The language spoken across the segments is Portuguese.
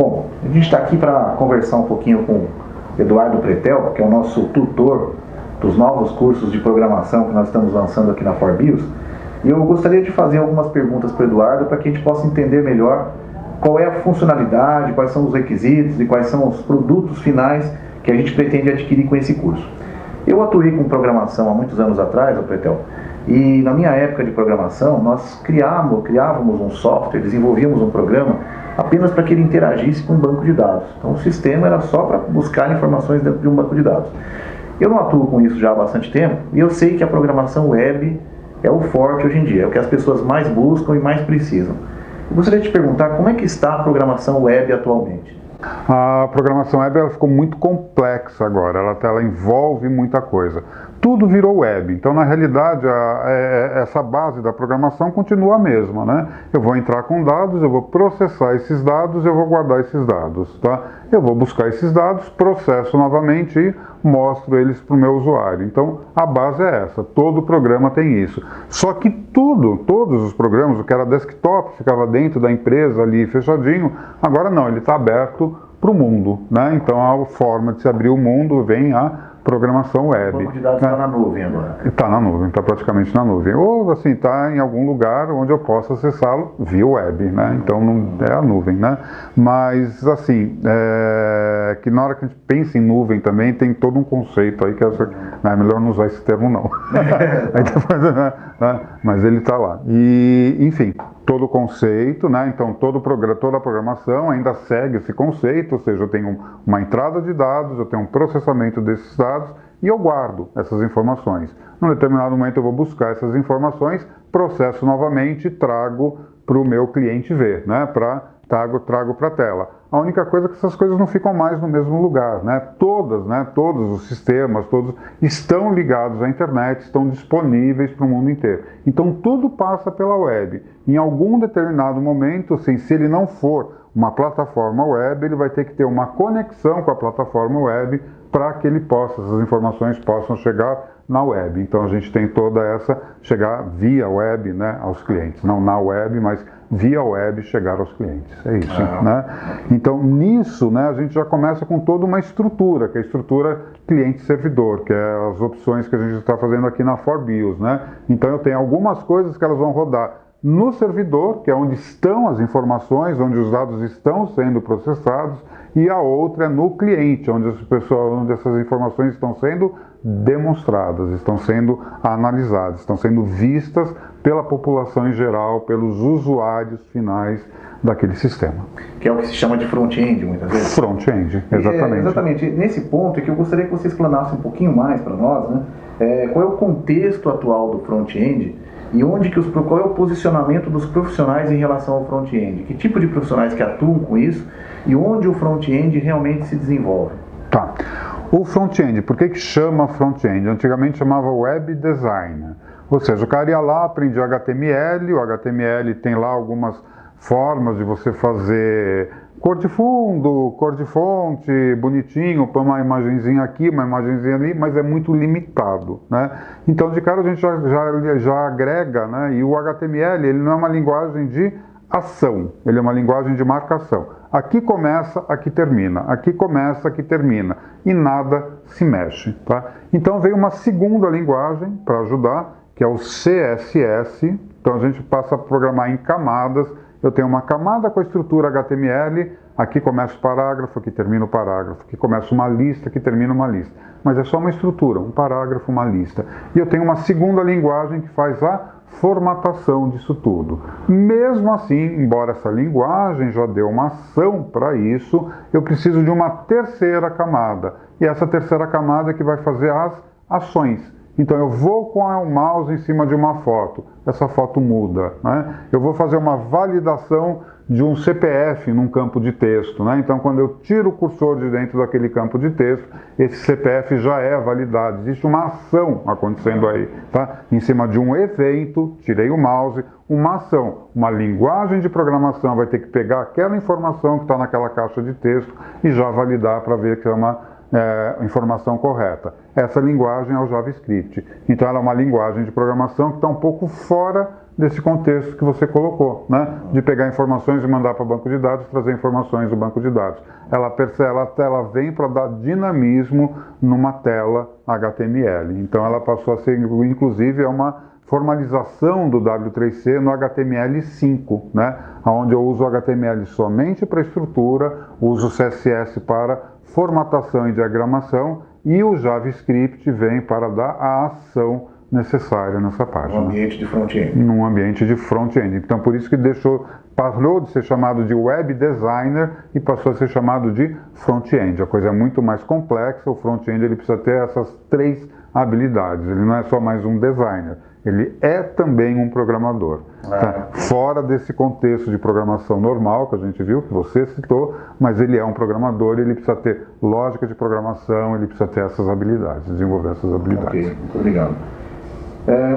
Bom, a gente está aqui para conversar um pouquinho com Eduardo Pretel, que é o nosso tutor dos novos cursos de programação que nós estamos lançando aqui na ForBios. E eu gostaria de fazer algumas perguntas para o Eduardo para que a gente possa entender melhor qual é a funcionalidade, quais são os requisitos e quais são os produtos finais que a gente pretende adquirir com esse curso. Eu atuei com programação há muitos anos atrás, Pretel, e na minha época de programação nós criávamos um software, desenvolvíamos um programa apenas para que ele interagisse com um banco de dados. Então o sistema era só para buscar informações dentro de um banco de dados. Eu não atuo com isso já há bastante tempo e eu sei que a programação web é o forte hoje em dia, é o que as pessoas mais buscam e mais precisam. Eu gostaria de te perguntar como é que está a programação web atualmente? A programação web ela ficou muito complexa agora, ela envolve muita coisa. Tudo virou web, então na realidade essa base da programação continua a mesma, né? Eu vou entrar com dados, eu vou processar esses dados, eu vou guardar esses dados, tá? Eu vou buscar esses dados, processo novamente e mostro eles para o meu usuário. Então a base é essa, todo programa tem isso. Só que todos os programas, o que era desktop, ficava dentro da empresa ali fechadinho, agora não, ele está aberto para o mundo, né? Então a forma de se abrir o mundo vem a programação web. O banco de dados está na nuvem agora. Está na nuvem, está praticamente na nuvem. Ou assim, está em algum lugar onde eu possa acessá-lo via web, né? Então não é a nuvem, né? Mas assim, que na hora que a gente pensa em nuvem também tem todo um conceito aí que é melhor não usar esse termo não. Aí depois, né? Mas ele está lá. E enfim, todo o conceito, né? Então toda a programação ainda segue esse conceito, ou seja, eu tenho uma entrada de dados, eu tenho um processamento desses dados e eu guardo essas informações. Num determinado momento eu vou buscar essas informações, processo novamente e trago para o meu cliente ver, né? Trago para a tela. A única coisa é que essas coisas não ficam mais no mesmo lugar, né? Todos os sistemas, todos estão ligados à internet, estão disponíveis para o mundo inteiro. Então tudo passa pela web. Em algum determinado momento, assim, se ele não for uma plataforma web, ele vai ter que ter uma conexão com a plataforma web para que essas informações possam chegar na web. Então a gente tem toda essa, chegar via web, né, aos clientes. Não na web, mas via web chegar aos clientes. É isso, né? Então nisso, né, a gente já começa com toda uma estrutura, que é a estrutura cliente-servidor, que é as opções que a gente está fazendo aqui na ForBios, né? Então eu tenho algumas coisas que elas vão rodar no servidor, que é onde estão as informações, onde os dados estão sendo processados, e a outra é no cliente, onde essas informações estão sendo demonstradas, estão sendo analisadas, estão sendo vistas pela população em geral, pelos usuários finais daquele sistema. Que é o que se chama de front-end, muitas vezes. Front-end, exatamente. Exatamente. Nesse ponto é que eu gostaria que você explanasse um pouquinho mais para nós, né? Qual é o contexto atual do front-end e qual é o posicionamento dos profissionais em relação ao front-end? Que tipo de profissionais que atuam com isso e onde o front-end realmente se desenvolve? Tá. O front-end, por que chama front-end? Antigamente chamava web design. Ou seja, o cara ia lá, aprendia HTML, o HTML tem lá algumas formas de você fazer cor de fundo, cor de fonte, bonitinho, põe uma imagenzinha aqui, uma imagenzinha ali, mas é muito limitado, né? Então de cara a gente já agrega, né? E o HTML, ele não é uma linguagem de ação, ele é uma linguagem de marcação. Aqui começa, aqui termina, aqui começa, aqui termina, e nada se mexe, tá? Então veio uma segunda linguagem para ajudar, que é o CSS. Então a gente passa a programar em camadas. Eu tenho uma camada com a estrutura HTML, aqui começa o parágrafo, aqui termina o parágrafo, aqui começa uma lista, aqui termina uma lista. Mas é só uma estrutura, um parágrafo, uma lista. E eu tenho uma segunda linguagem que faz a formatação disso tudo. Mesmo assim, embora essa linguagem já dê uma ação para isso, eu preciso de uma terceira camada. E essa terceira camada é que vai fazer as ações. Então eu vou com o mouse em cima de uma foto, essa foto muda, né? Eu vou fazer uma validação de um CPF num campo de texto, né? Então quando eu tiro o cursor de dentro daquele campo de texto, esse CPF já é validado, existe uma ação acontecendo aí, tá? Em cima de um evento, tirei o mouse, uma ação, uma linguagem de programação vai ter que pegar aquela informação que está naquela caixa de texto e já validar para ver que é uma informação correta. Essa linguagem é o JavaScript. Então ela é uma linguagem de programação que está um pouco fora desse contexto que você colocou, né? De pegar informações e mandar para o banco de dados, trazer informações do banco de dados. Ela vem para dar dinamismo numa tela HTML. Então ela passou a ser, inclusive, uma formalização do W3C no HTML5, né? Onde eu uso o HTML somente para estrutura, uso o CSS para formatação e diagramação, e o JavaScript vem para dar a ação necessária nessa página. No ambiente de front-end. Num ambiente de front-end. Então, por isso que parou de ser chamado de web designer e passou a ser chamado de front-end. A coisa é muito mais complexa. O front-end ele precisa ter essas 3 habilidades. Ele não é só mais um designer. Ele é também um programador. Tá? Fora desse contexto de programação normal que a gente viu, que você citou, mas ele é um programador, ele precisa ter lógica de programação, ele precisa ter essas habilidades, desenvolver essas habilidades. Ok, muito obrigado.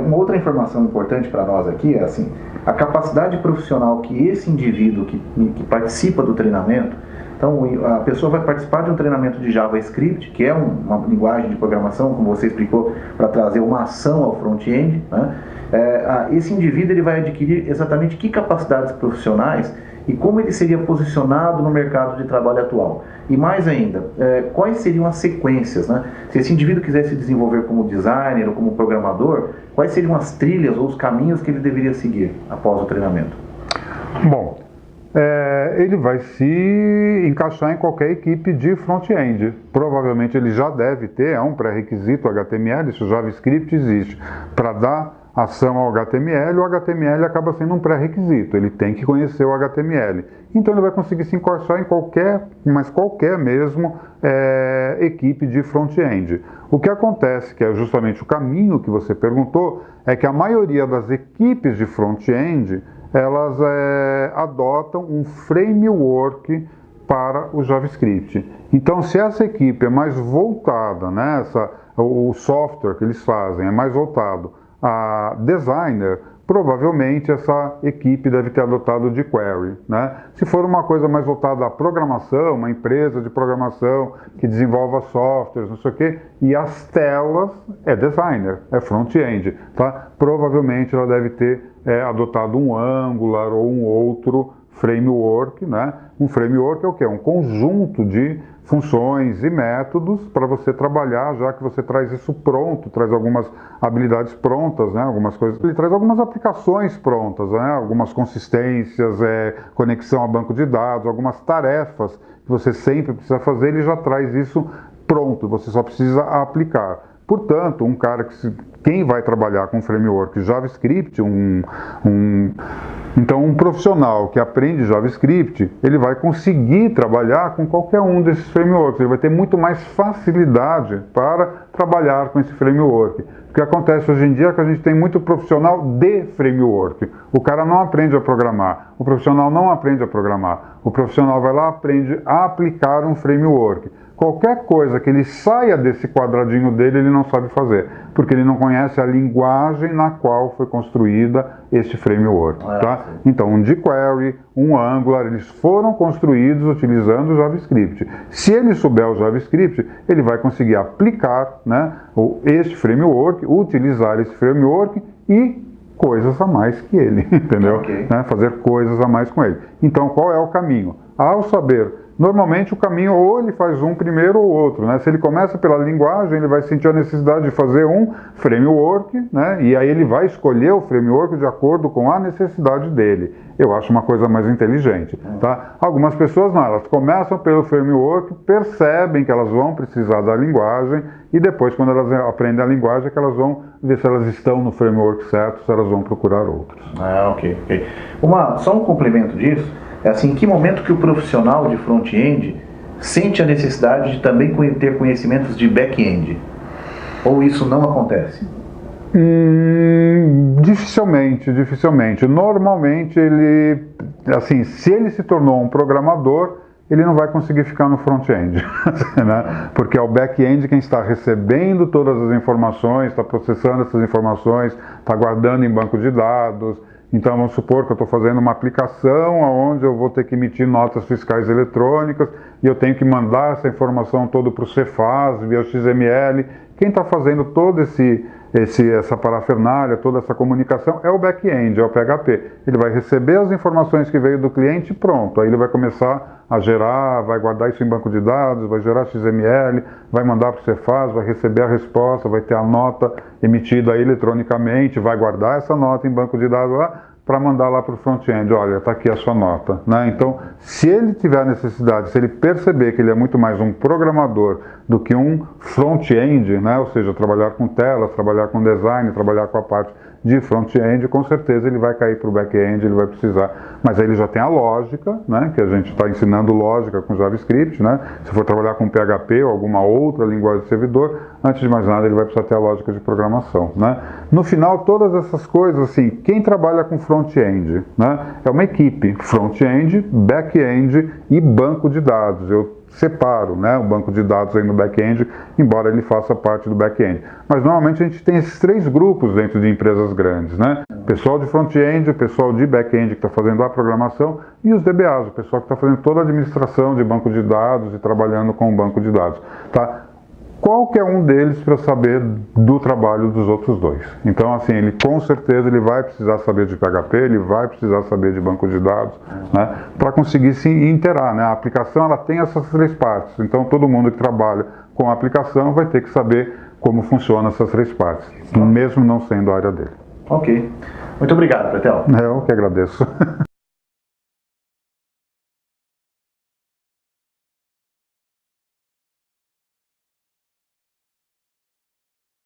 Uma outra informação importante para nós aqui é assim, a capacidade profissional que esse indivíduo que participa do treinamento, então a pessoa vai participar de um treinamento de JavaScript, que é uma linguagem de programação, como você explicou, para trazer uma ação ao front-end, né? Esse indivíduo ele vai adquirir exatamente que capacidades profissionais e como ele seria posicionado no mercado de trabalho atual. E mais ainda, quais seriam as sequências, né? Se esse indivíduo quiser se desenvolver como designer ou como programador, quais seriam as trilhas ou os caminhos que ele deveria seguir após o treinamento? Bom, ele vai se encaixar em qualquer equipe de front-end. Provavelmente ele já deve ter, é um pré-requisito HTML, se o JavaScript existe, para dar ação ao HTML, o HTML acaba sendo um pré-requisito, ele tem que conhecer o HTML. Então ele vai conseguir se encaixar em qualquer mesmo, equipe de front-end. O que acontece, que é justamente o caminho que você perguntou, é que a maioria das equipes de front-end, elas adotam um framework para o JavaScript. Então, se essa equipe é mais voltada, né, o software que eles fazem é mais voltado a designer, provavelmente essa equipe deve ter adotado o jQuery, né? Se for uma coisa mais voltada à programação, uma empresa de programação que desenvolva softwares, não sei o quê, e as telas é designer, é front-end, tá? Provavelmente ela deve ter adotado um Angular ou um outro framework, né? Um framework é o quê? Um conjunto de funções e métodos para você trabalhar, já que você traz isso pronto, traz algumas habilidades prontas, né? Algumas coisas. Ele traz algumas aplicações prontas, né? Algumas consistências, conexão a banco de dados, algumas tarefas que você sempre precisa fazer, ele já traz isso pronto, você só precisa aplicar. Portanto, quem vai trabalhar com framework JavaScript, então um profissional que aprende JavaScript, ele vai conseguir trabalhar com qualquer um desses frameworks, ele vai ter muito mais facilidade para trabalhar com esse framework. O que acontece hoje em dia é que a gente tem muito profissional de framework. O cara não aprende a programar, o profissional não aprende a programar, o profissional vai lá e aprende a aplicar um framework. Qualquer coisa que ele saia desse quadradinho dele, ele não sabe fazer, porque ele não conhece a linguagem na qual foi construída este framework. Tá? Então, um jQuery, um Angular, eles foram construídos utilizando o JavaScript. Se ele souber o JavaScript, ele vai conseguir aplicar, né, este framework, utilizar esse framework e coisas a mais que ele, entendeu? Okay. Né? Fazer coisas a mais com ele. Então, qual é o caminho? Ao saber, normalmente o caminho ou ele faz um primeiro ou outro, né? Se ele começa pela linguagem, ele vai sentir a necessidade de fazer um framework, né? E aí ele vai escolher o framework de acordo com a necessidade dele. Eu acho uma coisa mais inteligente, tá? Algumas pessoas não, elas começam pelo framework, percebem que elas vão precisar da linguagem e depois, quando elas aprendem a linguagem, é que elas vão ver se elas estão no framework certo, se elas vão procurar outros. Ok. Só um complemento disso, é assim, em que momento que o profissional de front-end sente a necessidade de também ter conhecimentos de back-end? Ou isso não acontece? Dificilmente. Normalmente ele, assim, se ele se tornou um programador, ele não vai conseguir ficar no front-end, né? Porque é o back-end quem está recebendo todas as informações, está processando essas informações, está guardando em banco de dados, Então vamos supor que eu estou fazendo uma aplicação onde eu vou ter que emitir notas fiscais eletrônicas e eu tenho que mandar essa informação toda para o Cefaz, via XML. Quem está fazendo todo essa parafernália, toda essa comunicação é o back-end, é o PHP. Ele vai receber as informações que veio do cliente e pronto. Aí ele vai começar a gerar, vai guardar isso em banco de dados, vai gerar XML, vai mandar para o Cefaz, vai receber a resposta, vai ter a nota emitida eletronicamente, vai guardar essa nota em banco de dados lá, para mandar lá para o front-end, olha, está aqui a sua nota, né? Então, se ele tiver necessidade, se ele perceber que ele é muito mais um programador do que um front-end, né? Ou seja, trabalhar com telas, trabalhar com design, trabalhar com a parte de front-end, com certeza ele vai cair para o back-end, ele vai precisar, mas aí ele já tem a lógica, né? Que a gente está ensinando lógica com JavaScript, né? Se for trabalhar com PHP ou alguma outra linguagem de servidor, antes de mais nada ele vai precisar ter a lógica de programação, né? No final, todas essas coisas, assim, quem trabalha com front-end, né? É uma equipe, front-end, back-end e banco de dados. Eu separo, né, o banco de dados aí no back-end, embora ele faça parte do back-end. Mas normalmente a gente tem esses três grupos dentro de empresas grandes, né? Pessoal de front-end, o pessoal de back-end que está fazendo a programação e os DBAs, o pessoal que está fazendo toda a administração de banco de dados e trabalhando com o banco de dados, tá? Qualquer um deles para saber do trabalho dos outros dois. Então, assim, ele com certeza ele vai precisar saber de PHP, ele vai precisar saber de banco de dados, né, para conseguir se interar, né? A aplicação ela tem essas três partes. Então, todo mundo que trabalha com a aplicação vai ter que saber como funcionam essas três partes, mesmo não sendo a área dele. Ok. Muito obrigado, Pretel. Eu que agradeço.